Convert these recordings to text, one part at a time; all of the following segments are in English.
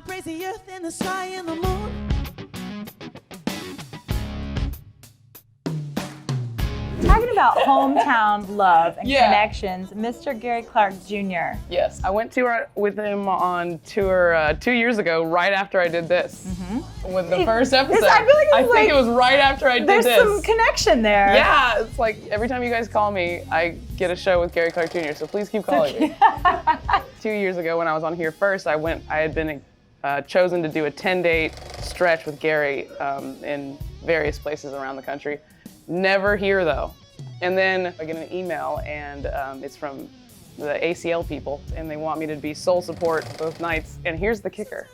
praise the earth and the sky and the moon. Talking about hometown love and Yeah. connections, Mr. Gary Clark Jr. Yes, I went with him on tour 2 years ago, right after I did this. With the first episode. I feel like it's think it was right after I did There's this. some connection there. Yeah, it's like every time you guys call me, I get a show with Gary Clark Jr., so please keep calling me. 2 years ago when I was on here first, I had been chosen to do a 10-day stretch with Gary in various places around the country. Never here though. And then I get an email and it's from the ACL people and they want me to be sole support both nights. And here's the kicker.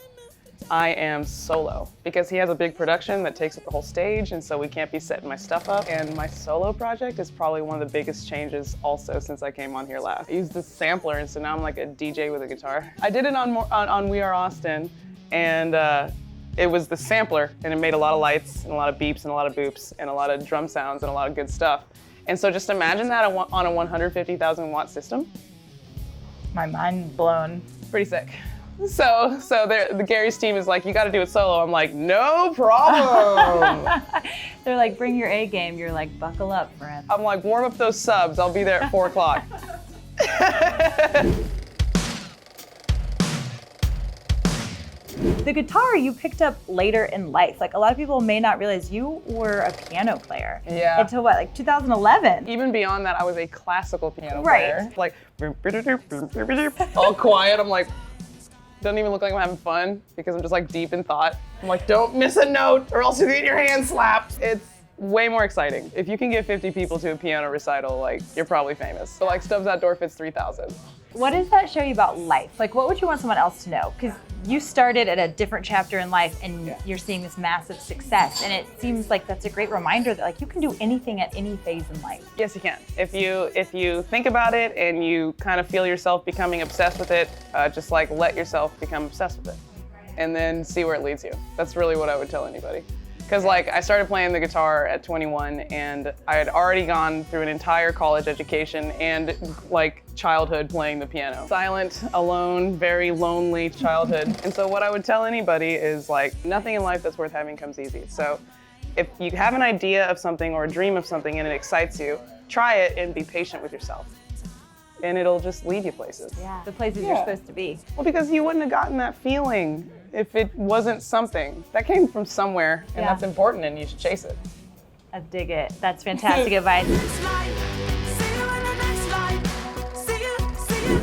I am solo because he has a big production that takes up the whole stage and so we can't be setting my stuff up. And my solo project is probably one of the biggest changes also since I came on here last. I used this sampler and so now I'm like a DJ with a guitar. I did it on We Are Austin and it was the sampler and it made a lot of lights and a lot of beeps and a lot of boops and a lot of drum sounds and a lot of good stuff. And so just imagine that on a 150,000 watt system. My mind blown. Pretty sick. So the Gary's team is like, you got to do it solo. I'm like, no problem. They're like, bring your A game. You're like, buckle up, friend. I'm like, warm up those subs. I'll be there at 4 o'clock. The guitar you picked up later in life. Like a lot of people may not realize you were a piano player. Yeah. Until what, like 2011? Even beyond that, I was a classical piano Right. player. Like, all quiet. I'm like, doesn't even look like I'm having fun because I'm just like deep in thought. I'm like, don't miss a note or else you get your hand slapped. It's way more exciting. If you can get 50 people to a piano recital, like, you're probably famous. So like Stubbs Outdoor fits 3,000. What does that show you about life? Like what would you want someone else to know? Because you started at a different chapter in life and you're seeing this massive success. And it seems like that's a great reminder that like you can do anything at any phase in life. Yes, you can. If you think about it and you kind of feel yourself becoming obsessed with it, just like let yourself become obsessed with it and then see where it leads you. That's really what I would tell anybody. Because like I started playing the guitar at 21 and I had already gone through an entire college education and like childhood playing the piano. Silent, alone, very lonely childhood. And so what I would tell anybody is like nothing in life that's worth having comes easy. So if you have an idea of something or a dream of something and it excites you, try it and be patient with yourself. And it'll just lead you places. Yeah. The places you're supposed to be. Well, because you wouldn't have gotten that feeling if it wasn't something. That came from somewhere, and that's important, and you should chase it. I dig it. That's fantastic advice.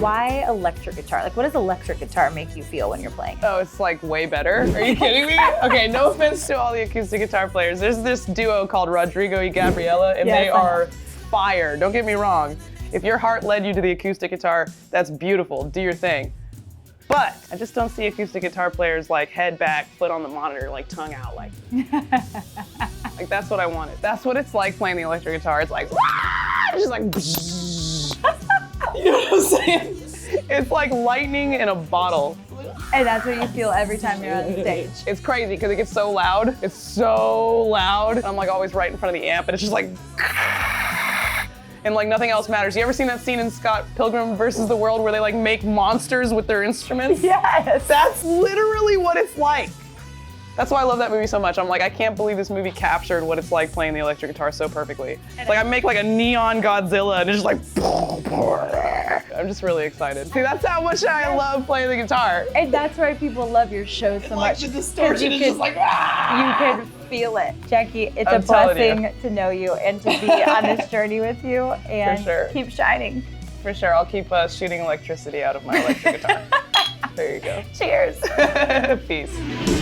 Why electric guitar? Like, what does electric guitar make you feel when you're playing? Oh, it's like way better. Are you kidding me? Okay, no offense to all the acoustic guitar players. There's this duo called Rodrigo y Gabriela, and they are fire. Don't get me wrong. If your heart led you to the acoustic guitar, that's beautiful. Do your thing. But I just don't see acoustic guitar players like head back, foot on the monitor, like tongue out, like. Like that's what I wanted. That's what it's like playing the electric guitar. It's like, it's just like, you know what I'm saying? It's like lightning in a bottle. And that's what you feel every time you're on stage. It's crazy because it gets so loud. It's so loud. And I'm like always right in front of the amp and it's just like, and like nothing else matters. You ever seen that scene in Scott Pilgrim versus the World where they like make monsters with their instruments? Yes. That's literally what it's like. That's why I love that movie so much. I'm like, I can't believe this movie captured what it's like playing the electric guitar so perfectly. It's like I make like a neon Godzilla and it's just like, I'm just really excited. See, that's how much I love playing the guitar. And that's why people love your show so much. Like the distortion is just like, you can feel it. Jackie, it's I'm a blessing to know you and to be on this journey with you and For sure. keep shining. For sure, I'll keep shooting electricity out of my electric guitar. There you go. Cheers. Peace.